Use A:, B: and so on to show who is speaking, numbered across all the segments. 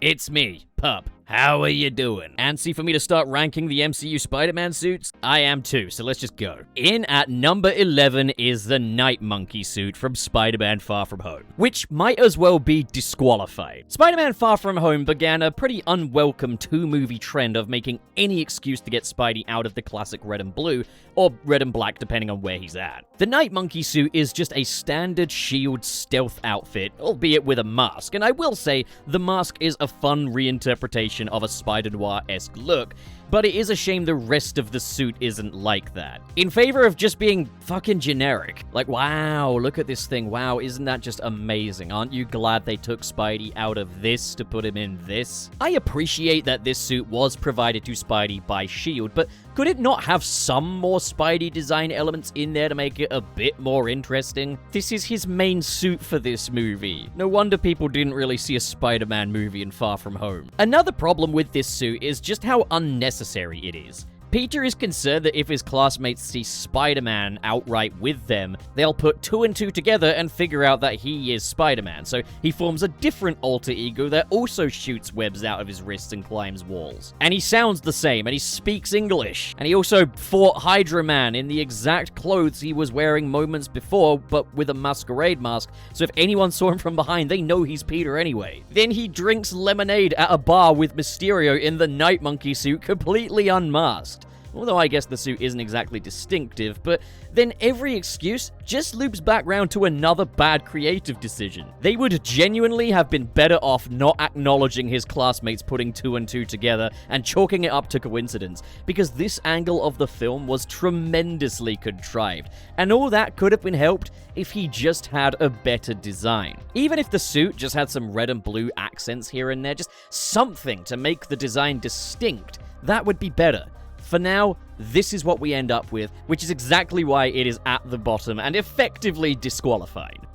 A: It's me, Pup. How are you doing? Antsy for me to start ranking the MCU Spider-Man suits? I am too, so let's just go. In at number 11 is the Night Monkey suit from Spider-Man Far From Home, which might as well be disqualified. Spider-Man Far From Home began a pretty unwelcome two-movie trend of making any excuse to get Spidey out of the classic red and blue, or red and black depending on where he's at. The Night Monkey suit is just a standard SHIELD stealth outfit, albeit with a mask, and I will say the mask is a fun reinterpretation of a Spider-Noir-esque look, but it is a shame the rest of the suit isn't like that. In favor of just being fucking generic. Like, wow, look at this thing. Wow, isn't that just amazing? Aren't you glad they took Spidey out of this to put him in this? I appreciate that this suit was provided to Spidey by SHIELD, but could it not have some more Spidey design elements in there to make it a bit more interesting? This is his main suit for this movie. No wonder people didn't really see a Spider-Man movie in Far From Home. Another problem with this suit is just how unnecessary it is. Peter is concerned that if his classmates see Spider-Man outright with them, they'll put two and two together and figure out that he is Spider-Man, so he forms a different alter ego that also shoots webs out of his wrists and climbs walls. And he sounds the same, and he speaks English, and he also fought Hydra Man in the exact clothes he was wearing moments before, but with a masquerade mask, so if anyone saw him from behind, they know he's Peter anyway. Then he drinks lemonade at a bar with Mysterio in the Night Monkey suit, completely unmasked. Although I guess the suit isn't exactly distinctive, but then every excuse just loops back round to another bad creative decision. They would genuinely have been better off not acknowledging his classmates putting two and two together and chalking it up to coincidence, because this angle of the film was tremendously contrived, and all that could have been helped if he just had a better design. Even if the suit just had some red and blue accents here and there, just something to make the design distinct, that would be better. For now, this is what we end up with, which is exactly why it is at the bottom and effectively disqualified.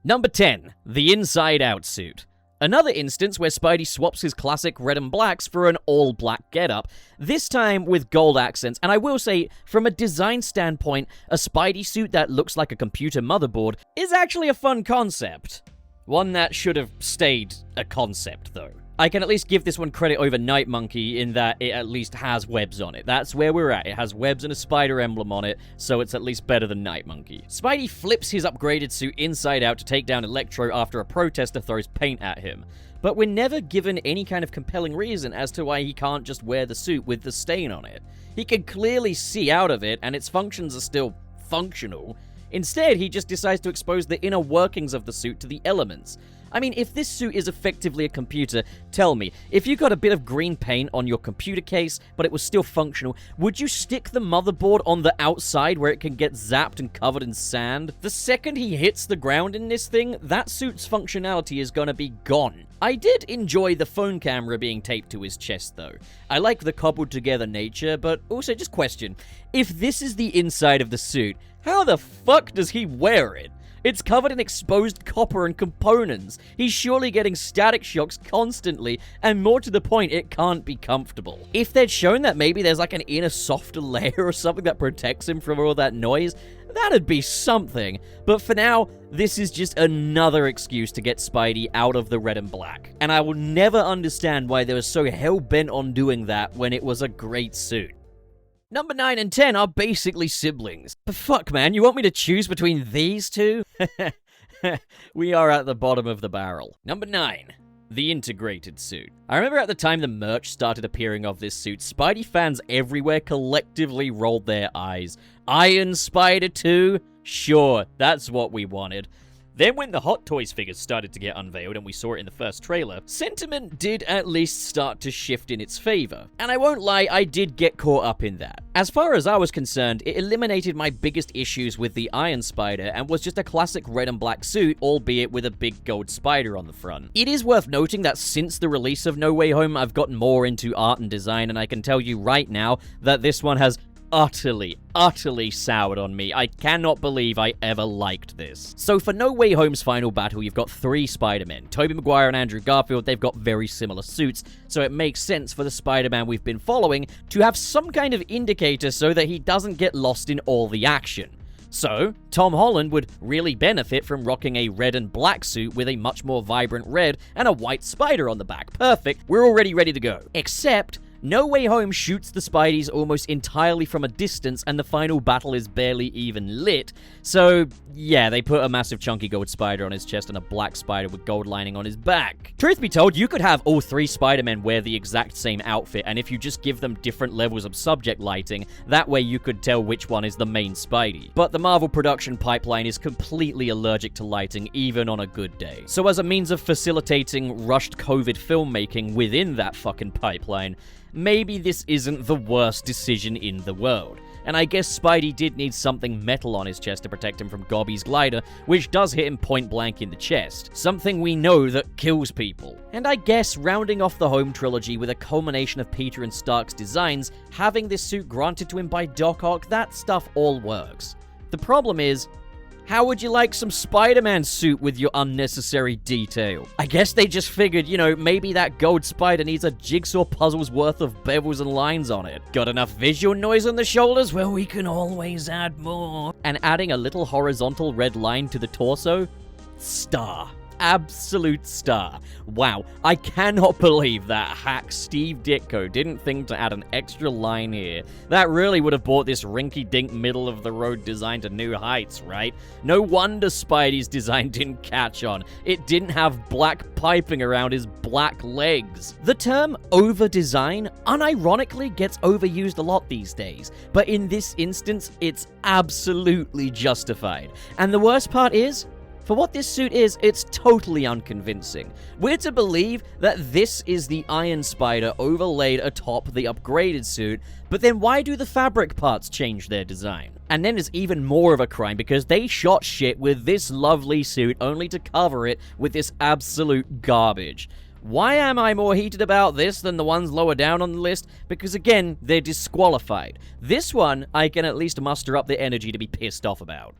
A: Number 10, the Inside Out suit. Another instance where Spidey swaps his classic red and blacks for an all-black getup, this time with gold accents, and I will say, from a design standpoint, a Spidey suit that looks like a computer motherboard is actually a fun concept. One that should have stayed a concept, though. I can at least give this one credit over Night Monkey in that it at least has webs on it. That's where we're at. It has webs and a spider emblem on it, so it's at least better than Night Monkey. Spidey flips his upgraded suit inside out to take down Electro after a protester throws paint at him. But we're never given any kind of compelling reason as to why he can't just wear the suit with the stain on it. He can clearly see out of it, and its functions are still functional. Instead, he just decides to expose the inner workings of the suit to the elements. I mean, if this suit is effectively a computer, tell me, if you got a bit of green paint on your computer case, but it was still functional, would you stick the motherboard on the outside where it can get zapped and covered in sand? The second he hits the ground in this thing, that suit's functionality is gonna be gone. I did enjoy the phone camera being taped to his chest, though. I like the cobbled together nature, but also just question, if this is the inside of the suit, how the fuck does he wear it? It's covered in exposed copper and components. He's surely getting static shocks constantly, and more to the point, it can't be comfortable. If they'd shown that maybe there's like an inner softer layer or something that protects him from all that noise, that'd be something. But for now, this is just another excuse to get Spidey out of the red and black. And I will never understand why they were so hell-bent on doing that when it was a great suit. Number 9 and 10 are basically siblings. But fuck, man, you want me to choose between these two? We are at the bottom of the barrel. Number 9. The integrated suit. I remember at the time the merch started appearing of this suit, Spidey fans everywhere collectively rolled their eyes. Iron Spider 2? Sure, that's what we wanted. Then when the Hot Toys figures started to get unveiled and we saw it in the first trailer, sentiment did at least start to shift in its favor. And I won't lie, I did get caught up in that. As far as I was concerned, it eliminated my biggest issues with the Iron Spider and was just a classic red and black suit, albeit with a big gold spider on the front. It is worth noting that since the release of No Way Home, I've gotten more into art and design, and I can tell you right now that this one has utterly soured on me. I cannot believe I ever liked this. So for No Way Home's final battle, you've got 3 Spider-Men. Tobey Maguire and Andrew Garfield, they've got very similar suits, so it makes sense for the Spider-Man we've been following to have some kind of indicator so that he doesn't get lost in all the action. So, Tom Holland would really benefit from rocking a red and black suit with a much more vibrant red and a white spider on the back. Perfect, we're already ready to go. Except, No Way Home shoots the Spideys almost entirely from a distance, and the final battle is barely even lit. So, yeah, they put a massive chunky gold spider on his chest and a black spider with gold lining on his back. Truth be told, you could have all three Spider-Men wear the exact same outfit, and if you just give them different levels of subject lighting, that way you could tell which one is the main Spidey. But the Marvel production pipeline is completely allergic to lighting, even on a good day. So as a means of facilitating rushed COVID filmmaking within that fucking pipeline, maybe this isn't the worst decision in the world. And I guess Spidey did need something metal on his chest to protect him from Gobby's glider, which does hit him point blank in the chest. Something we know that kills people. And I guess rounding off the Home trilogy with a culmination of Peter and Stark's designs, having this suit granted to him by Doc Ock, that stuff all works. The problem is, how would you like some Spider-Man suit with your unnecessary detail? I guess they just figured, maybe that gold spider needs a jigsaw puzzle's worth of bevels and lines on it. Got enough visual noise on the shoulders? Well, we can always add more. And adding a little horizontal red line to the torso? Star. Absolute star. Wow, I cannot believe that hack Steve Ditko didn't think to add an extra line here. That really would have brought this rinky-dink middle-of-the-road design to new heights, right? No wonder Spidey's design didn't catch on. It didn't have black piping around his black legs. The term over-design unironically gets overused a lot these days, but in this instance, it's absolutely justified. And the worst part is, for what this suit is, it's totally unconvincing. We're to believe that this is the Iron Spider overlaid atop the upgraded suit, but then why do the fabric parts change their design? And then it's even more of a crime because they shot shit with this lovely suit only to cover it with this absolute garbage. Why am I more heated about this than the ones lower down on the list? Because again, they're disqualified. This one, I can at least muster up the energy to be pissed off about.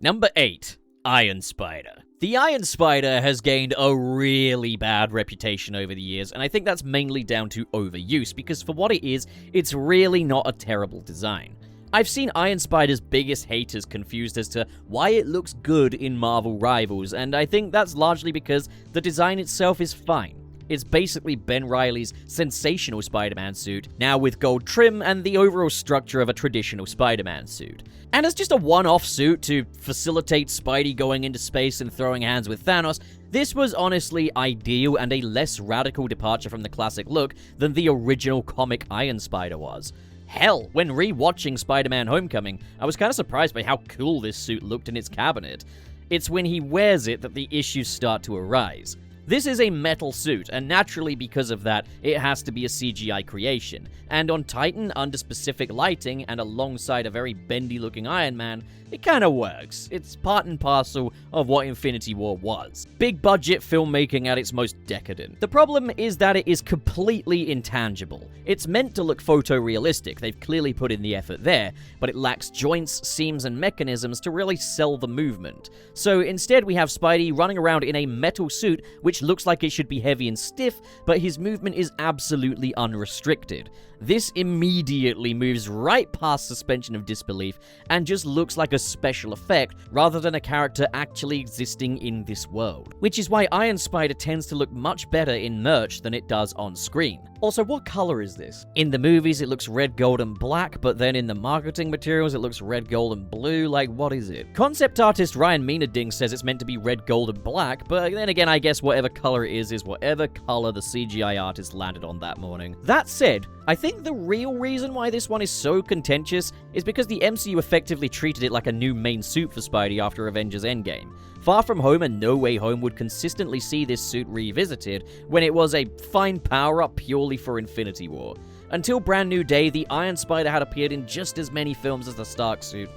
A: Number 8. Iron Spider. The Iron Spider has gained a really bad reputation over the years, and I think that's mainly down to overuse, because for what it is, it's really not a terrible design. I've seen Iron Spider's biggest haters confused as to why it looks good in Marvel Rivals, and I think that's largely because the design itself is fine. It's basically Ben Reilly's sensational Spider-Man suit, now with gold trim and the overall structure of a traditional Spider-Man suit. And as just a one-off suit to facilitate Spidey going into space and throwing hands with Thanos, this was honestly ideal and a less radical departure from the classic look than the original comic Iron Spider was. Hell, when re-watching Spider-Man Homecoming, I was kind of surprised by how cool this suit looked in its cabinet. It's when he wears it that the issues start to arise. This is a metal suit, and naturally because of that, it has to be a CGI creation. And on Titan, under specific lighting, and alongside a very bendy-looking Iron Man, it kinda works. It's part and parcel of what Infinity War was. Big-budget filmmaking at its most decadent. The problem is that it is completely intangible. It's meant to look photorealistic, they've clearly put in the effort there, but it lacks joints, seams, and mechanisms to really sell the movement. So instead we have Spidey running around in a metal suit, which looks like it should be heavy and stiff, but his movement is absolutely unrestricted. This immediately moves right past suspension of disbelief and just looks like a special effect rather than a character actually existing in this world. Which is why Iron Spider tends to look much better in merch than it does on screen. Also, what color is this? In the movies, it looks red, gold, and black, but then in the marketing materials, it looks red, gold, and blue. Like, what is it? Concept artist Ryan Meenading says it's meant to be red, gold, and black, but then again, I guess whatever color it is whatever color the CGI artist landed on that morning. That said, I think the real reason why this one is so contentious is because the MCU effectively treated it like a new main suit for Spidey after Avengers Endgame. Far From Home and No Way Home would consistently see this suit revisited when it was a fine power-up purely for Infinity War. Until Brand New Day, the Iron Spider had appeared in just as many films as the Stark suit.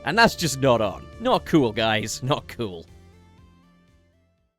A: And that's just not on. Not cool, guys. Not cool.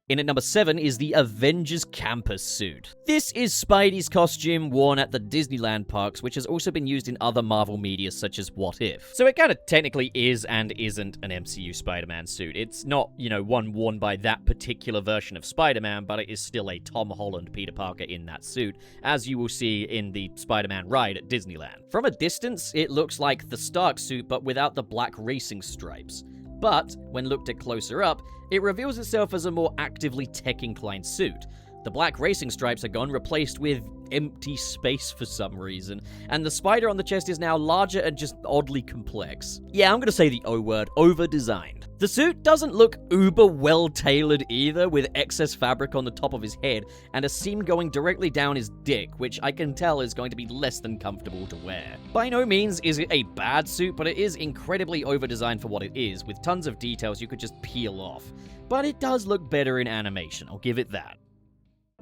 A: In at number 7 is the Avengers Campus suit. This is Spidey's costume worn at the Disneyland parks, which has also been used in other Marvel media such as What If. So it kind of technically is and isn't an MCU Spider-Man suit. It's not, one worn by that particular version of Spider-Man, but it is still a Tom Holland Peter Parker in that suit, as you will see in the Spider-Man ride at Disneyland. From a distance, it looks like the Stark suit, but without the black racing stripes. But, when looked at closer up, it reveals itself as a more actively tech-inclined suit. The black racing stripes are gone, replaced with empty space for some reason, and the spider on the chest is now larger and just oddly complex. Yeah, I'm gonna say the O word, over-designed. The suit doesn't look uber well-tailored either, with excess fabric on the top of his head and a seam going directly down his dick, which I can tell is going to be less than comfortable to wear. By no means is it a bad suit, but it is incredibly over-designed for what it is, with tons of details you could just peel off. But it does look better in animation, I'll give it that.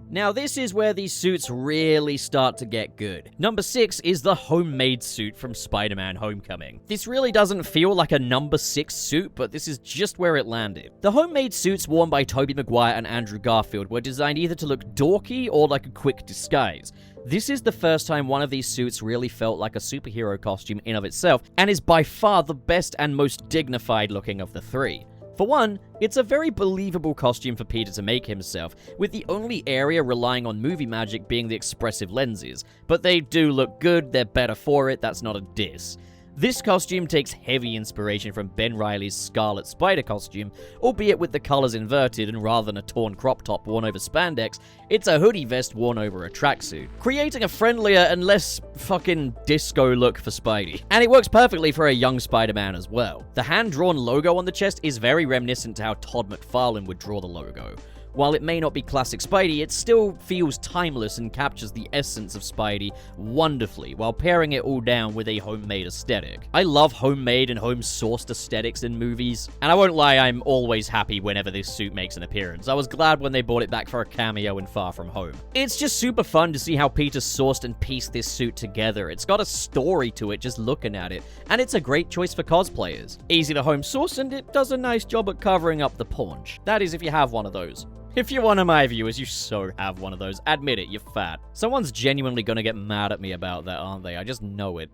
A: Now this is where these suits really start to get good. Number 6 is the homemade suit from Spider-Man Homecoming. This really doesn't feel like a number 6 suit, but this is just where it landed. The homemade suits worn by Tobey Maguire and Andrew Garfield were designed either to look dorky or like a quick disguise. This is the first time one of these suits really felt like a superhero costume in of itself, and is by far the best and most dignified looking of the three. For one, it's a very believable costume for Peter to make himself, with the only area relying on movie magic being the expressive lenses. But they do look good, they're better for it, that's not a diss. This costume takes heavy inspiration from Ben Reilly's Scarlet Spider costume, albeit with the colors inverted, and rather than a torn crop top worn over spandex, it's a hoodie vest worn over a tracksuit, creating a friendlier and less fucking disco look for Spidey. And it works perfectly for a young Spider-Man as well. The hand-drawn logo on the chest is very reminiscent to how Todd McFarlane would draw the logo. While it may not be classic Spidey, it still feels timeless and captures the essence of Spidey wonderfully, while paring it all down with a homemade aesthetic. I love homemade and home-sourced aesthetics in movies, and I won't lie, I'm always happy whenever this suit makes an appearance. I was glad when they brought it back for a cameo in Far From Home. It's just super fun to see how Peter sourced and pieced this suit together. It's got a story to it just looking at it, and it's a great choice for cosplayers. Easy to home source, and it does a nice job at covering up the paunch. That is if you have one of those. If you're one of my viewers, you so have one of those. Admit it, you're fat. Someone's genuinely gonna get mad at me about that, aren't they? I just know it.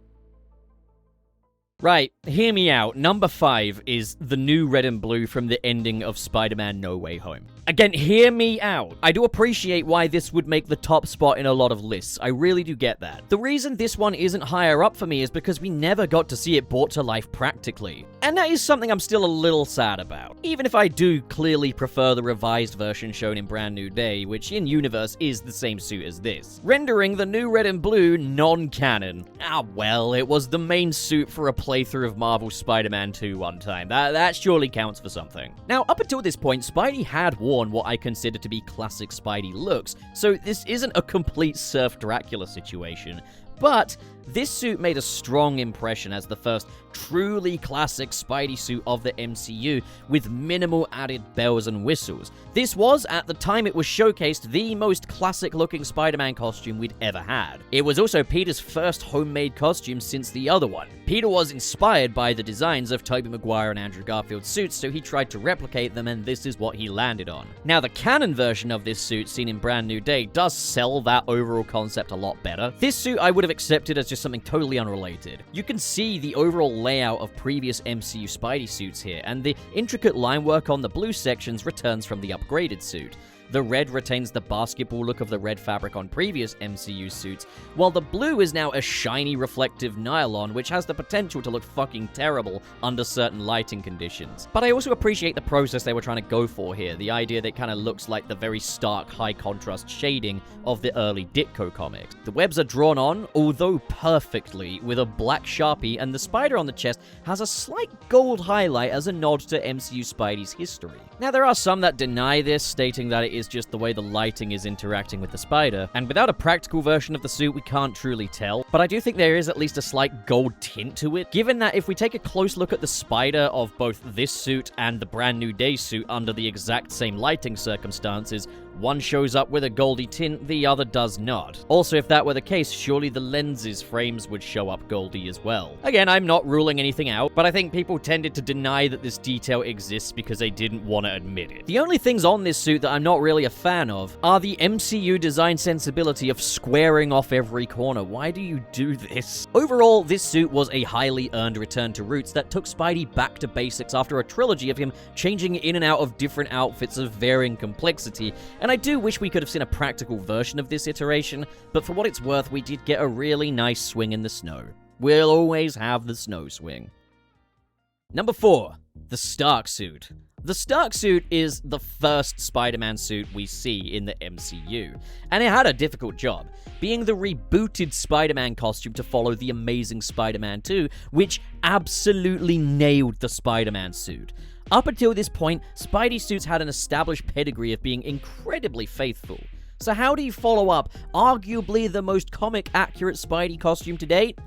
A: Right, hear me out. Number 5 is the new red and blue from the ending of Spider-Man No Way Home. Again, hear me out. I do appreciate why this would make the top spot in a lot of lists. I really do get that. The reason this one isn't higher up for me is because we never got to see it brought to life practically. And that is something I'm still a little sad about. Even if I do clearly prefer the revised version shown in Brand New Day, which in universe is the same suit as this. Rendering the new red and blue non-canon. Ah well, it was the main suit for a playthrough of Marvel's Spider-Man 2 one time. That surely counts for something. Now, up until this point, Spidey had worn what I consider to be classic Spidey looks, so this isn't a complete Surf Dracula situation. But this suit made a strong impression as the first truly classic Spidey suit of the MCU, with minimal added bells and whistles. This was, at the time it was showcased, the most classic-looking Spider-Man costume we'd ever had. It was also Peter's first homemade costume since the other one. Peter was inspired by the designs of Tobey Maguire and Andrew Garfield's suits, so he tried to replicate them, and this is what he landed on. Now, the canon version of this suit, seen in Brand New Day, does sell that overall concept a lot better. This suit I would have accepted as just something totally unrelated. You can see the overall layout of previous MCU Spidey suits here, and the intricate line work on the blue sections returns from the upgraded suit. The red retains the basketball look of the red fabric on previous MCU suits, while the blue is now a shiny reflective nylon, which has the potential to look fucking terrible under certain lighting conditions. But I also appreciate the process they were trying to go for here, the idea that it kind of looks like the very stark, high-contrast shading of the early Ditko comics. The webs are drawn on, although perfectly, with a black Sharpie, and the spider on the chest has a slight gold highlight as a nod to MCU Spidey's history. Now, there are some that deny this, stating that it is just the way the lighting is interacting with the spider, and without a practical version of the suit, we can't truly tell, but I do think there is at least a slight gold tint to it, given that if we take a close look at the spider of both this suit and the Brand New Day suit under the exact same lighting circumstances, One shows up with a goldy tint, the other does not. Also, if that were the case, surely the lenses frames would show up goldy as well. Again, I'm not ruling anything out, but I think people tended to deny that this detail exists because they didn't want to admit it. The only things on this suit that I'm not really a fan of are the MCU design sensibility of squaring off every corner. Why do you do this? Overall, this suit was a highly earned return to roots that took Spidey back to basics after a trilogy of him changing in and out of different outfits of varying complexity, and I do wish we could have seen a practical version of this iteration, but for what it's worth, we did get a really nice swing in the snow. We'll always have the snow swing. Number 4. The Stark suit. The Stark suit is the first Spider-Man suit we see in the MCU, and it had a difficult job, being the rebooted Spider-Man costume to follow the Amazing Spider-Man 2, which absolutely nailed the Spider-Man suit. Up until this point, Spidey suits had an established pedigree of being incredibly faithful. So how do you follow up arguably the most comic-accurate Spidey costume to date?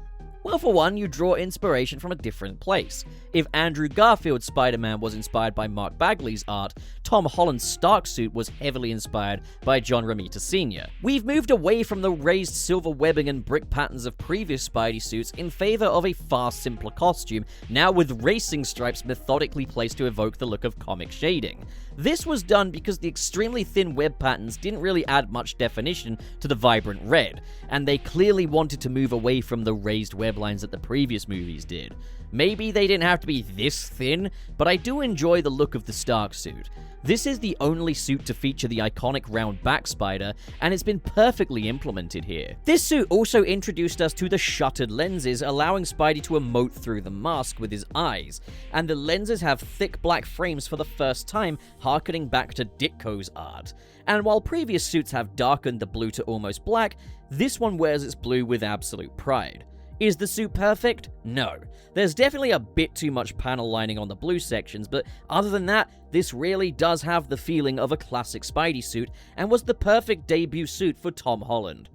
A: Well, for one, you draw inspiration from a different place. If Andrew Garfield's Spider-Man was inspired by Mark Bagley's art, Tom Holland's Stark suit was heavily inspired by John Romita Sr. We've moved away from the raised silver webbing and brick patterns of previous Spidey suits in favor of a far simpler costume, now with racing stripes methodically placed to evoke the look of comic shading. This was done because the extremely thin web patterns didn't really add much definition to the vibrant red, and they clearly wanted to move away from the raised web lines that the previous movies did. Maybe they didn't have to be this thin, but I do enjoy the look of the Stark suit. This is the only suit to feature the iconic round back spider, and it's been perfectly implemented here. This suit also introduced us to the shuttered lenses, allowing Spidey to emote through the mask with his eyes, and the lenses have thick black frames for the first time, harkening back to Ditko's art. And while previous suits have darkened the blue to almost black, this one wears its blue with absolute pride. Is the suit perfect? No. There's definitely a bit too much panel lining on the blue sections, but other than that, this really does have the feeling of a classic Spidey suit, and was the perfect debut suit for Tom Holland.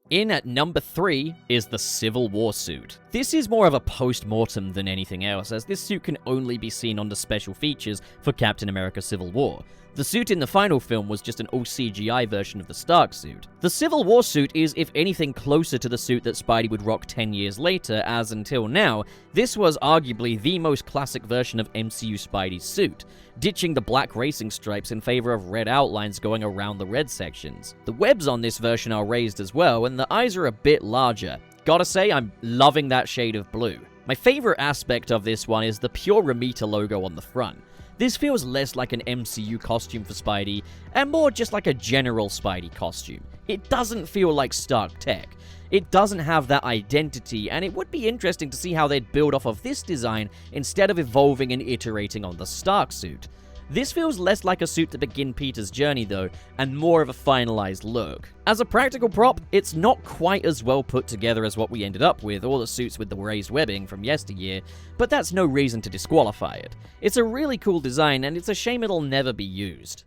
A: In at number 3 is the Civil War suit. This is more of a post-mortem than anything else, as this suit can only be seen under special features for Captain America Civil War. The suit in the final film was just an all CGI version of the Stark suit. The Civil War suit is, if anything, closer to the suit that Spidey would rock 10 years later, as until now, this was arguably the most classic version of MCU Spidey's suit, ditching the black racing stripes in favor of red outlines going around the red sections. The webs on this version are raised as well, and the eyes are a bit larger. Gotta say, I'm loving that shade of blue. My favorite aspect of this one is the pure Romita logo on the front. This feels less like an MCU costume for Spidey, and more just like a general Spidey costume. It doesn't feel like Stark tech. It doesn't have that identity, and it would be interesting to see how they'd build off of this design instead of evolving and iterating on the Stark suit. This feels less like a suit to begin Peter's journey though, and more of a finalized look. As a practical prop, it's not quite as well put together as what we ended up with, or the suits with the raised webbing from yesteryear, but that's no reason to disqualify it. It's a really cool design, and it's a shame it'll never be used.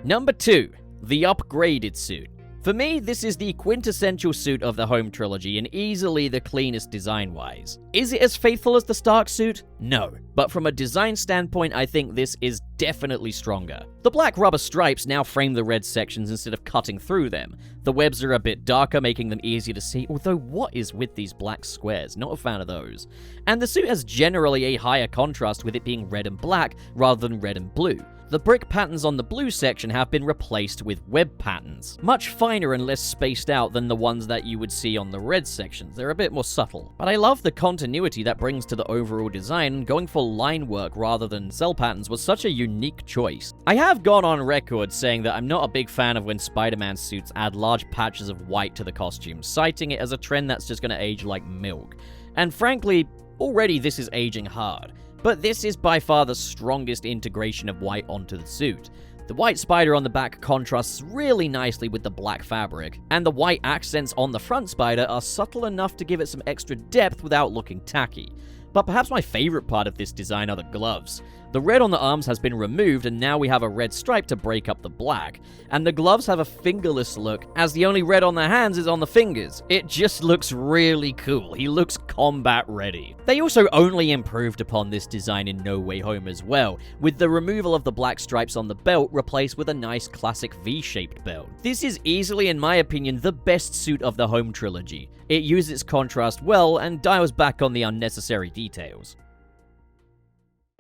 A: Number 2. The upgraded suit. For me, this is the quintessential suit of the home trilogy, and easily the cleanest design-wise. Is it as faithful as the Stark suit? No, but from a design standpoint, I think this is definitely stronger. The black rubber stripes now frame the red sections instead of cutting through them. The webs are a bit darker, making them easier to see, although what is with these black squares? Not a fan of those. And the suit has generally a higher contrast, with it being red and black rather than red and blue. The brick patterns on the blue section have been replaced with web patterns, much finer and less spaced out than the ones that you would see on the red sections. They're a bit more subtle. But I love the continuity that brings to the overall design, and going for line work rather than cell patterns was such a unique choice. I have gone on record saying that I'm not a big fan of when Spider-Man suits add large patches of white to the costume, citing it as a trend that's just gonna age like milk. And frankly, already this is aging hard. But this is by far the strongest integration of white onto the suit. The white spider on the back contrasts really nicely with the black fabric, and the white accents on the front spider are subtle enough to give it some extra depth without looking tacky. But perhaps my favorite part of this design are the gloves. The red on the arms has been removed, and now we have a red stripe to break up the black. And the gloves have a fingerless look, as the only red on the hands is on the fingers. It just looks really cool. He looks combat ready. They also only improved upon this design in No Way Home as well, with the removal of the black stripes on the belt replaced with a nice classic V-shaped belt. This is easily, in my opinion, the best suit of the Home trilogy. It uses its contrast well and dials back on the unnecessary details.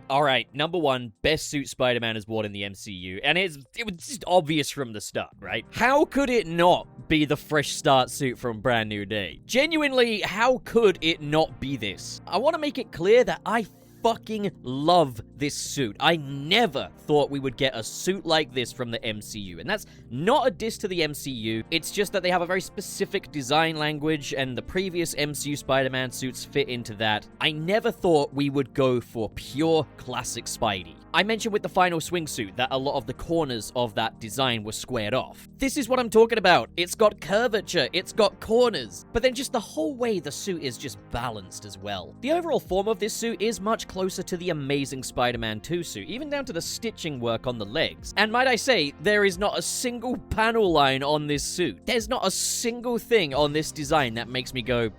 A: Alright, number 1, best suit Spider-Man has worn in the MCU, and it was just obvious from the start, right? How could it not be the fresh start suit from Brand New Day? Genuinely, how could it not be this? I want to make it clear that I fucking love this suit. I never thought we would get a suit like this from the MCU, and that's not a diss to the MCU, it's just that they have a very specific design language, and the previous MCU Spider-Man suits fit into that. I never thought we would go for pure classic Spidey. I mentioned with the final swingsuit that a lot of the corners of that design were squared off. This is what I'm talking about. It's got curvature, it's got corners, but then just the whole way the suit is just balanced as well. The overall form of this suit is much closer to the Amazing Spider-Man 2 suit, even down to the stitching work on the legs. And might I say, there is not a single panel line on this suit. There's not a single thing on this design that makes me go,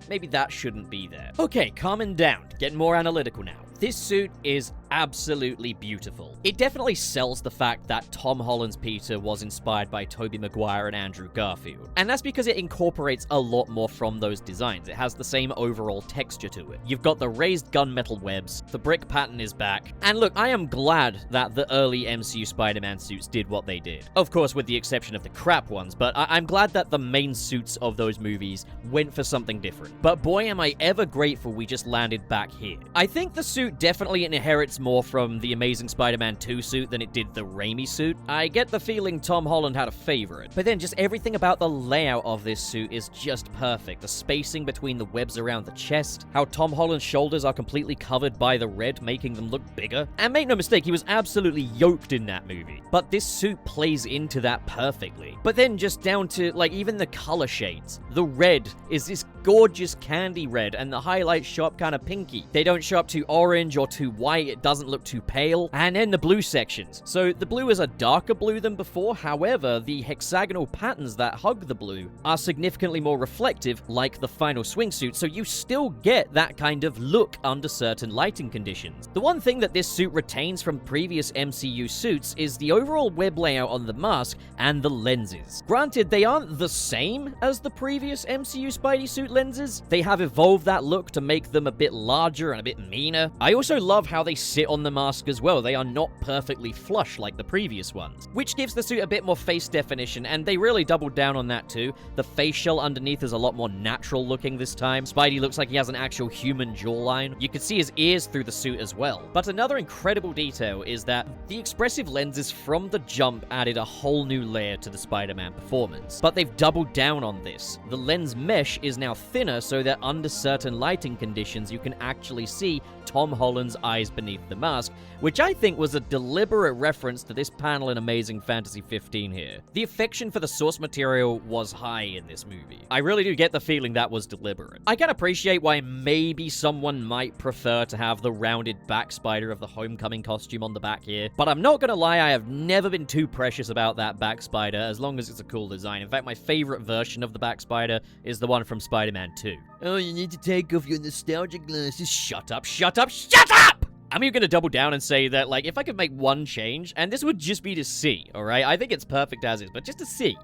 A: maybe that shouldn't be there. Okay, calming down, getting more analytical now. This suit is absolutely beautiful. It definitely sells the fact that Tom Holland's Peter was inspired by Tobey Maguire and Andrew Garfield. And that's because it incorporates a lot more from those designs. It has the same overall texture to it. You've got the raised gunmetal webs, the brick pattern is back, and look, I am glad that the early MCU Spider-Man suits did what they did. Of course, with the exception of the crap ones, but I'm glad that the main suits of those movies went for something different. But boy, am I ever grateful we just landed back here. I think the suit definitely inherits more from the Amazing Spider-Man 2 suit than it did the Raimi suit. I get the feeling Tom Holland had a favorite, but then just everything about the layout of this suit is just perfect. The spacing between the webs around the chest, how Tom Holland's shoulders are completely covered by the red, making them look bigger. And make no mistake, he was absolutely yoked in that movie, but this suit plays into that perfectly. But then just down to, like, even the color shades. The red is this gorgeous candy red, and the highlights show up kind of pinky. They don't show up too orange or too white, it doesn't look too pale. And then the blue sections. So the blue is a darker blue than before, however, the hexagonal patterns that hug the blue are significantly more reflective, like the final swingsuit, so you still get that kind of look under certain lighting conditions. The one thing that this suit retains from previous MCU suits is the overall web layout on the mask and the lenses. Granted, they aren't the same as the previous MCU Spidey suit lenses. They have evolved that look to make them a bit larger and a bit meaner. I also love how they sit on the mask as well. They are not perfectly flush like the previous ones, which gives the suit a bit more face definition, and they really doubled down on that too. The face shell underneath is a lot more natural looking this time. Spidey looks like he has an actual human jawline. You can see his ears through the suit as well. But another incredible detail is that the expressive lenses from the jump added a whole new layer to the Spider-Man performance. But they've doubled down on this. The lens mesh is now thinner so that under certain lighting conditions you can actually see Tom Holland's eyes beneath the mask, which I think was a deliberate reference to this panel in Amazing Fantasy 15 here. The affection for the source material was high in this movie. I really do get the feeling that was deliberate. I can appreciate why maybe someone might prefer to have the rounded back spider of the Homecoming costume on the back here, but I'm not gonna lie, I have never been too precious about that back spider as long as it's a cool design. In fact, my favorite version of the back spider is the one from Spider-Man 2. Oh, you need to take off your nostalgia glasses. Shut up, shut up, shut up! I'm even gonna double down and say that, like, if I could make one change, and this would just be to see, alright? I think it's perfect as is, but just to see.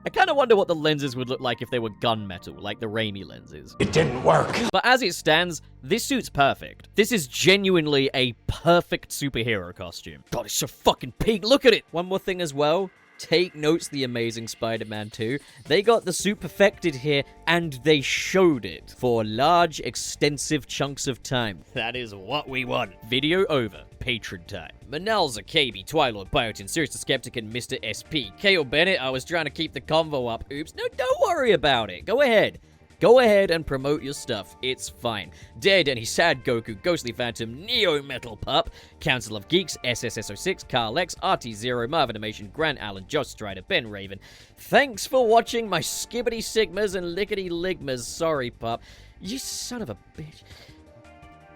A: I kind of wonder what the lenses would look like if they were gunmetal, like the Raimi lenses.
B: It didn't work.
A: But as it stands, this suit's perfect. This is genuinely a perfect superhero costume. God, it's so fucking pink. Look at it. One more thing as well. Take notes, the Amazing Spider-Man 2. They got the suit perfected here, and they showed it for large, extensive chunks of time. That is what we want. Video over. Patron time. Manalza, KB, Twilight, Biotin, Sirius the Skeptic, and Mr. SP. K.O. Bennett, I was trying to keep the convo up. Oops. No, don't worry about it. Go ahead. Go ahead and promote your stuff. It's fine. Dead Any, Sad Goku, Ghostly Phantom, Neo Metal Pup, Council of Geeks, SSS06, Carl X, RT0, Marvin Animation, Grant Allen, Josh Strider, Ben Raven. Thanks for watching my skibbity sigmas and lickety ligmas. Sorry, pup. You son of a bitch.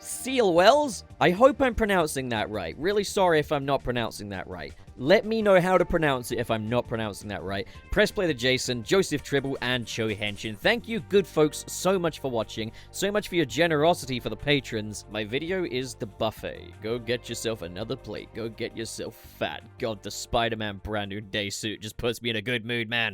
A: Seal Wells? I hope I'm pronouncing that right. Really sorry if I'm not pronouncing that right. Let me know how to pronounce it if I'm not pronouncing that right. Press Play the Jason, Joseph Tribble, and Choi Henshin. Thank you, good folks, so much for watching. So much for your generosity for the patrons. My video is the buffet. Go get yourself another plate. Go get yourself fat. God, the Spider-Man brand new day suit just puts me in a good mood, man.